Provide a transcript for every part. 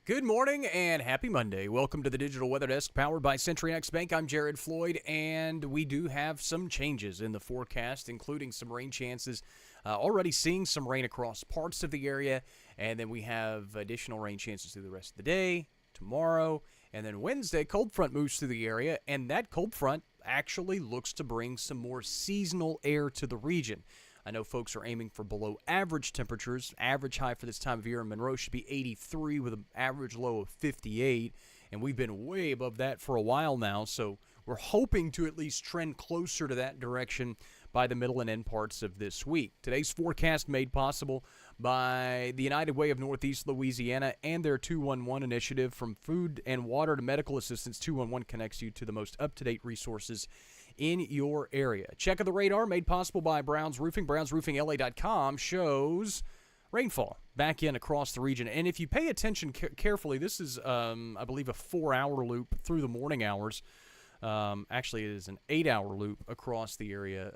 Good morning and happy Monday. Welcome to the Digital Weather Desk powered by CenturyX Bank. I'm Jared Floyd, and we do have some changes in the forecast, including some rain chances. Already seeing some rain across parts of the area, and then we have additional rain chances through the rest of the day, tomorrow, and then Wednesday, cold front moves through the area, and that cold front actually looks to bring some more seasonal air to the region. I know folks are aiming for below average temperatures. Average high for this time of year in Monroe should be 83 with an average low of 58. And we've been way above that for a while now. So we're hoping to at least trend closer to that direction by the middle and end parts of this week. Today's forecast made possible by the United Way of Northeast Louisiana and their 211 initiative. From food and water to medical assistance, 211 connects you to the most up-to-date resources in your area. Check of the radar made possible by Browns Roofing. BrownsRoofingLA.com shows rainfall back in across the region. And if you pay attention carefully, this is, I believe, a 4-hour loop through the morning hours. Actually, it is an 8-hour loop across the area,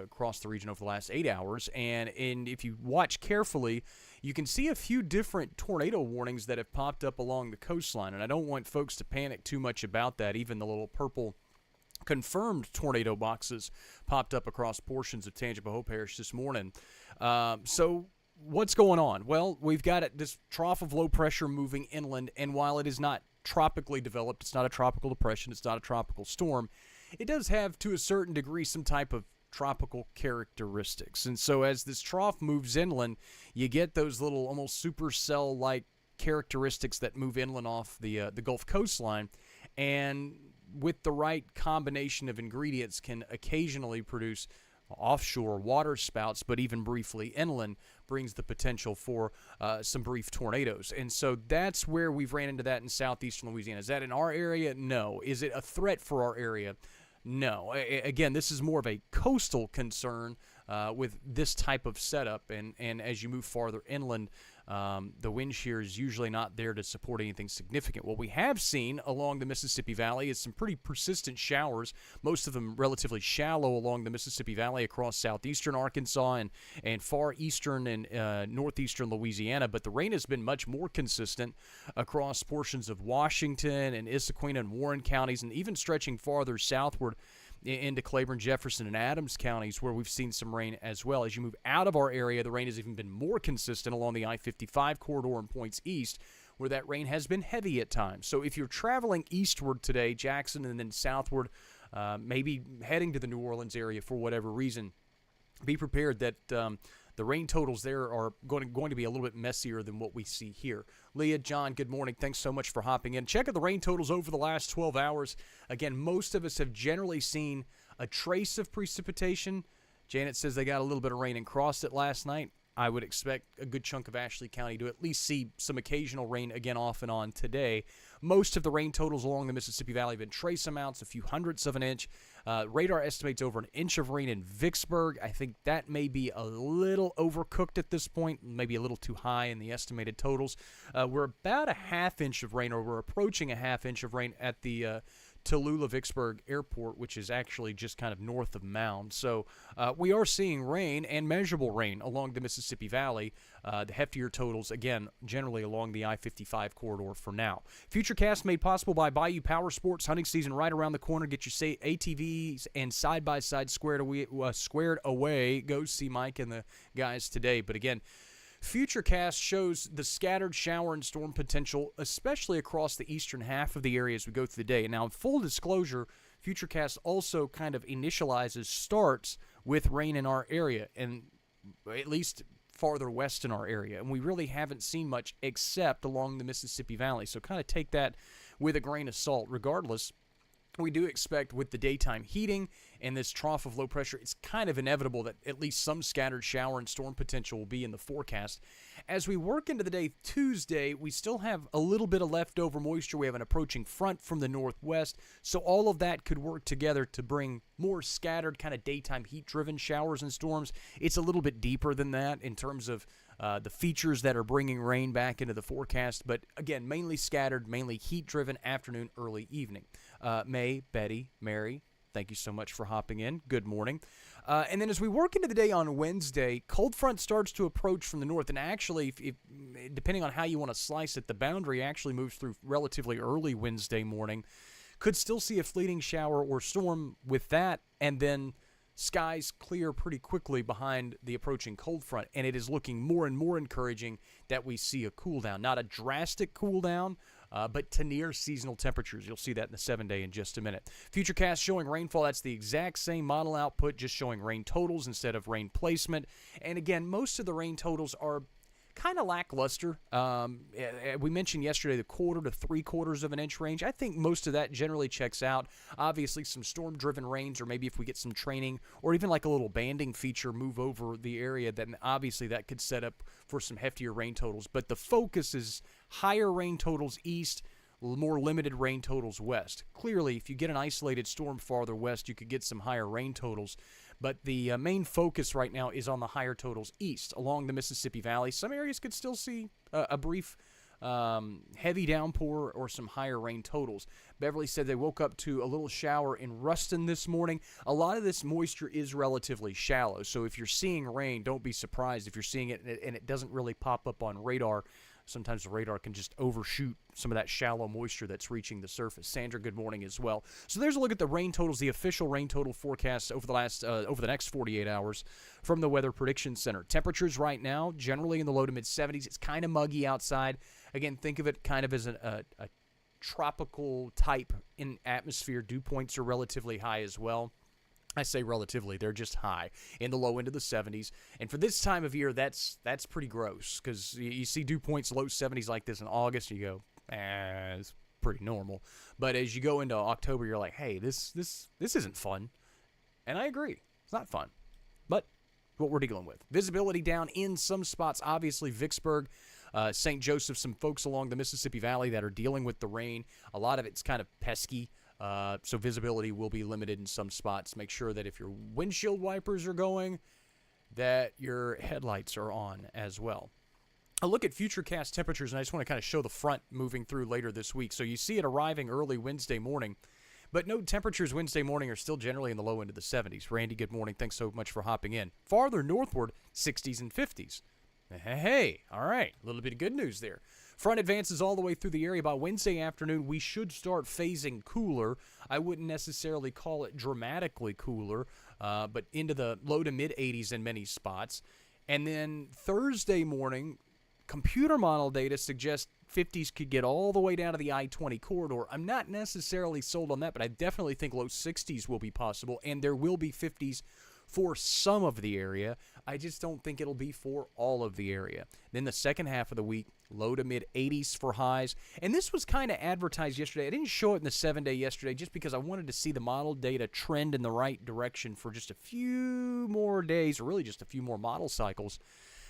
across the region over the last 8 hours. And if you watch carefully, you can see a few different tornado warnings that have popped up along the coastline. And I don't want folks to panic too much about that. Even the little purple confirmed tornado boxes popped up across portions of Tangipahoa Parish this morning. So what's going on? Well, we've got this trough of low pressure moving inland, and while it is not tropically developed, it's not a tropical depression, it's not a tropical storm, it does have, to a certain degree, some type of tropical characteristics. And so as this trough moves inland, you get those little almost supercell-like characteristics that move inland off the Gulf coastline, and with the right combination of ingredients can occasionally produce offshore water spouts, but even briefly inland brings the potential for some brief tornadoes. And so that's where we've ran into that in southeastern Louisiana. Is that in our area? No. Is it a threat for our area? No. Again, this is more of a coastal concern with this type of setup. And as you move farther inland, the wind shear is usually not there to support anything significant. What we have seen along the Mississippi Valley is some pretty persistent showers, most of them relatively shallow along the Mississippi Valley across southeastern Arkansas and far eastern and northeastern Louisiana. But the rain has been much more consistent across portions of Washington and Issaquah and Warren counties, and even stretching farther southward into Claiborne, Jefferson, and Adams counties, where we've seen some rain as well. As you move out of our area, the rain has even been more consistent along the I-55 corridor and points east, where that rain has been heavy at times. So if you're traveling eastward today, Jackson, and then southward, maybe heading to the New Orleans area for whatever reason, be prepared that the rain totals there are going to be a little bit messier than what we see here. Leah, John, good morning. Thanks so much for hopping in. Check out the rain totals over the last 12 hours. Again, most of us have generally seen a trace of precipitation. Janet says they got a little bit of rain and crossed it last night. I would expect a good chunk of Ashley County to at least see some occasional rain again off and on today. Most of the rain totals along the Mississippi Valley have been trace amounts, a few hundredths of an inch. Radar estimates over an inch of rain in Vicksburg. I think that may be a little overcooked at this point, maybe a little too high in the estimated totals. We're about a half inch of rain, or we're approaching a half inch of rain at the Tallulah-Vicksburg Airport, which is actually just kind of north of Mound. So we are seeing rain and measurable rain along the Mississippi Valley. The heftier totals, again, generally along the I-55 corridor for now. Futurecast made possible by Bayou Power Sports. Hunting season right around the corner. Get your ATVs and side-by-side squared away. Go see Mike and the guys today. But again, Futurecast shows the scattered shower and storm potential, especially across the eastern half of the area as we go through the day. And now, in full disclosure, Futurecast also kind of initializes starts with rain in our area, and at least farther west in our area. And we really haven't seen much except along the Mississippi Valley. So kind of take that with a grain of salt. Regardless, we do expect with the daytime heating and this trough of low pressure, it's kind of inevitable that at least some scattered shower and storm potential will be in the forecast. As we work into the day Tuesday, we still have a little bit of leftover moisture. We have an approaching front from the northwest, so all of that could work together to bring more scattered kind of daytime heat-driven showers and storms. It's a little bit deeper than that in terms of the features that are bringing rain back into the forecast, but again, mainly scattered, mainly heat-driven afternoon, early evening. May, Betty, Mary, thank you so much for hopping in. Good morning. And then as we work into the day on Wednesday, cold front starts to approach from the north. And actually, if depending on how you want to slice it, the boundary actually moves through relatively early Wednesday morning. Could still see a fleeting shower or storm with that, and then skies clear pretty quickly behind the approaching cold front, and it is looking more and more encouraging that we see a cool down. Not a drastic cool down, but to near seasonal temperatures. You'll see that in the 7-day in just a minute. Futurecast showing rainfall. That's the exact same model output, just showing rain totals instead of rain placement. And again, most of the rain totals are kind of lackluster. We mentioned yesterday the 1/4 to 3/4 of an inch range. I think most of that generally checks out. Obviously, some storm-driven rains, or maybe if we get some training or even like a little banding feature move over the area, then obviously that could set up for some heftier rain totals. But the focus is higher rain totals east, more limited rain totals west. Clearly, if you get an isolated storm farther west, you could get some higher rain totals. But the main focus right now is on the higher totals east along the Mississippi Valley. Some areas could still see a brief heavy downpour or some higher rain totals. Beverly said they woke up to a little shower in Ruston this morning. A lot of this moisture is relatively shallow, so if you're seeing rain, don't be surprised if you're seeing it and it doesn't really pop up on radar. Sometimes the radar can just overshoot some of that shallow moisture that's reaching the surface. Sandra, good morning as well. So there's a look at the rain totals, the official rain total forecast over the next 48 hours from the Weather Prediction Center. Temperatures right now generally in the low to mid 70s. It's kind of muggy outside. Again, think of it kind of as a tropical type in atmosphere. Dew points are relatively high as well. I say relatively, they're just high in the low end of the 70s. And for this time of year, that's pretty gross because you see dew points low 70s like this in August, and you go, it's pretty normal. But as you go into October, you're like, hey, this isn't fun. And I agree, it's not fun. But what we're dealing with. Visibility down in some spots, obviously Vicksburg, St. Joseph, some folks along the Mississippi Valley that are dealing with the rain. A lot of it's kind of pesky. So visibility will be limited in some spots. Make sure that if your windshield wipers are going, that your headlights are on as well. A look at Futurecast temperatures, and I just want to kind of show the front moving through later this week. So you see it arriving early Wednesday morning, but note temperatures Wednesday morning are still generally in the low end of the 70s. Randy, good morning. Thanks so much for hopping in. Farther northward, 60s and 50s. Hey, all right, a little bit of good news there. Front advances all the way through the area. By Wednesday afternoon, we should start phasing cooler. I wouldn't necessarily call it dramatically cooler, but into the low to mid-80s in many spots. And then Thursday morning, computer model data suggests 50s could get all the way down to the I-20 corridor. I'm not necessarily sold on that, but I definitely think low 60s will be possible, and there will be 50s for some of the area. I just don't think it'll be for all of the area. Then the second half of the week, low to mid-80s for highs. And this was kind of advertised yesterday. I didn't show it in the 7-day yesterday just because I wanted to see the model data trend in the right direction for just a few more days, or really just a few more model cycles,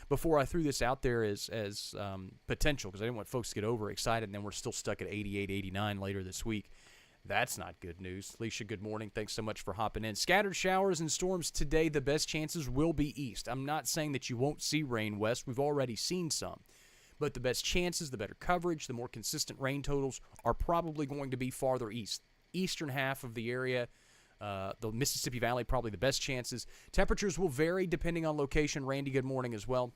before I threw this out there as potential, because I didn't want folks to get overexcited, and then we're still stuck at 88, 89 later this week. That's not good news. Alicia, good morning. Thanks so much for hopping in. Scattered showers and storms today. The best chances will be east. I'm not saying that you won't see rain west. We've already seen some. But the best chances, the better coverage, the more consistent rain totals are probably going to be farther east. Eastern half of the area, the Mississippi Valley, probably the best chances. Temperatures will vary depending on location. Randy, good morning as well.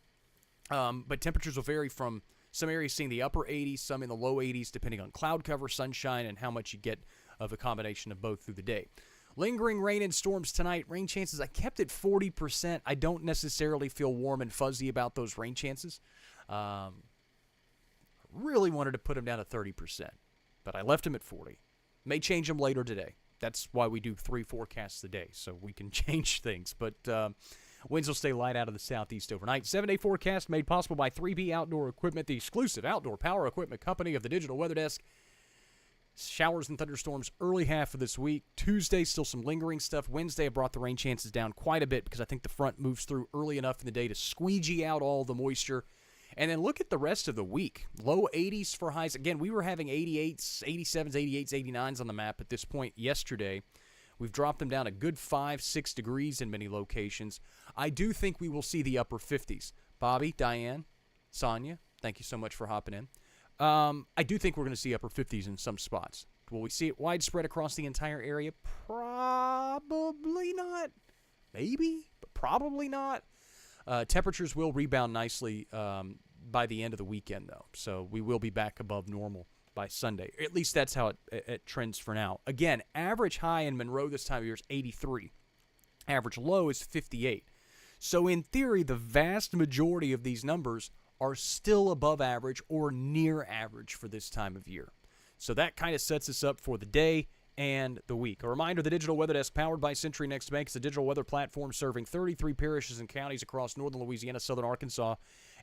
But temperatures will vary from some areas seeing the upper 80s, some in the low 80s, depending on cloud cover, sunshine, and how much you get of a combination of both through the day. Lingering rain and storms tonight. Rain chances, I kept it 40%. I don't necessarily feel warm and fuzzy about those rain chances. Really wanted to put them down to 30%, but I left them at 40. May change them later today. That's why we do 3 forecasts a day, so we can change things. But winds will stay light out of the southeast overnight. 7-day forecast made possible by 3B Outdoor Equipment, the exclusive outdoor power equipment company of the Digital Weather Desk. Showers and thunderstorms early half of this week. Tuesday, still some lingering stuff. Wednesday, I brought the rain chances down quite a bit because I think the front moves through early enough in the day to squeegee out all the moisture. And then look at the rest of the week. Low 80s for highs. Again, we were having 88s, 87s, 88s, 89s on the map at this point yesterday. We've dropped them down a good 5-6 degrees in many locations. I do think we will see the upper 50s. Bobby, Diane, Sonia, thank you so much for hopping in. I do think we're going to see upper 50s in some spots. Will we see it widespread across the entire area? Probably not. maybe, but probably not. Temperatures will rebound nicely by the end of the weekend, though. So we will be back above normal by Sunday. At least that's how it trends for now. Again, average high in Monroe this time of year is 83. Average low is 58. So in theory, the vast majority of these numbers are still above average or near average for this time of year. So that kind of sets us up for the day and the week. A reminder, the Digital Weather Desk, powered by Century Next Bank, is a digital weather platform serving 33 parishes and counties across northern Louisiana, southern Arkansas,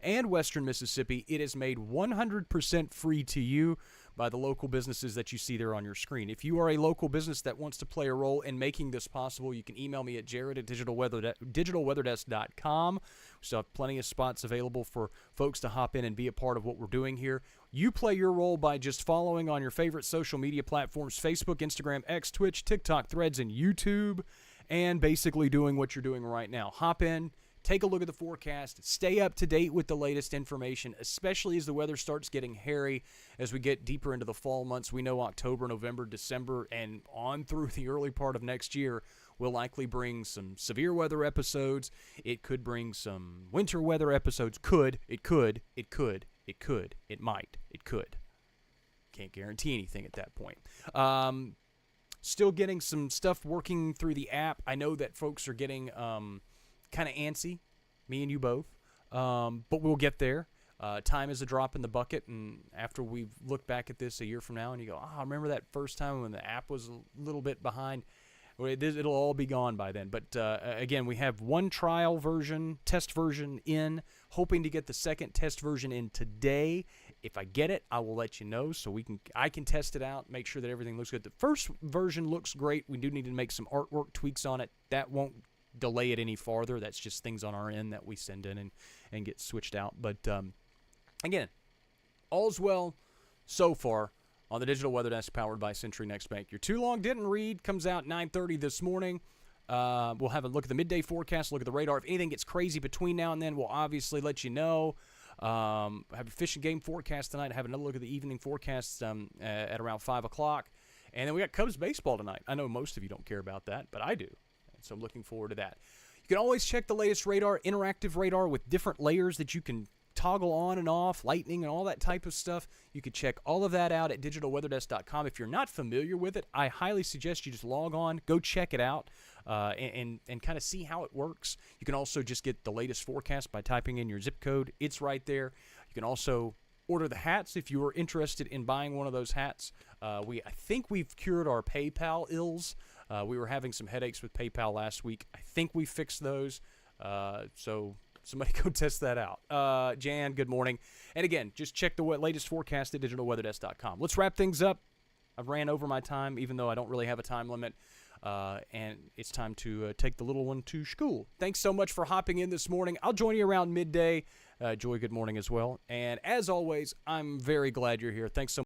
and western Mississippi. It is made 100% free to you by the local businesses that you see there on your screen. If you are a local business that wants to play a role in making this possible, you can email me at jared@digitalweatherdesk.com. We still have plenty of spots available for folks to hop in and be a part of what we're doing here. You play your role by just following on your favorite social media platforms: Facebook, Instagram, X, Twitch, TikTok, Threads, and YouTube, and basically doing what you're doing right now. Hop in, take a look at the forecast, stay up to date with the latest information, especially as the weather starts getting hairy as we get deeper into the fall months. We know October, November, December, and on through the early part of next year will likely bring some severe weather episodes. It could bring some winter weather episodes. It might. Can't guarantee anything at that point. Still getting some stuff working through the app. I know that folks are getting kind of antsy, me and you both, but we'll get there. Time is a drop in the bucket, and after we've looked back at this a year from now and you go, I remember that first time when the app was a little bit behind. Well, it'll all be gone by then. But again, we have one trial version, test version in, hoping to get the second test version in today. If I get it, I will let you know so I can test it out, make sure that everything looks good. The first version looks great. We do need to make some artwork tweaks on it. That won't delay it any farther. That's just things on our end that we send in and get switched out. But again, all's well so far on the Digital Weather Desk, powered by Century Next Bank. Your Too Long Didn't Read comes out 9:30 this morning. We'll have a look at the midday forecast, look at the radar. If anything gets crazy between now and then, we'll obviously let you know. Have a fish and game forecast tonight. Have another look at the evening forecast at around 5 o'clock. And then we got Cubs baseball tonight. I know most of you don't care about that, but I do. So I'm looking forward to that. You can always check the latest radar, interactive radar with different layers that you can toggle on and off, lightning and all that type of stuff. You can check all of that out at digitalweatherdesk.com. If you're not familiar with it, I highly suggest you just log on, go check it out, and kind of see how it works. You can also just get the latest forecast by typing in your zip code. It's right there. You can also order the hats if you are interested in buying one of those hats. I think we've cured our PayPal ills. We were having some headaches with PayPal last week. I think we fixed those. So somebody go test that out. Jan, good morning. And again, just check the latest forecast at digitalweatherdesk.com. Let's wrap things up. I've ran over my time, even though I don't really have a time limit. And it's time to take the little one to school. Thanks so much for hopping in this morning. I'll join you around midday. Joy, good morning as well. And as always, I'm very glad you're here. Thanks so much.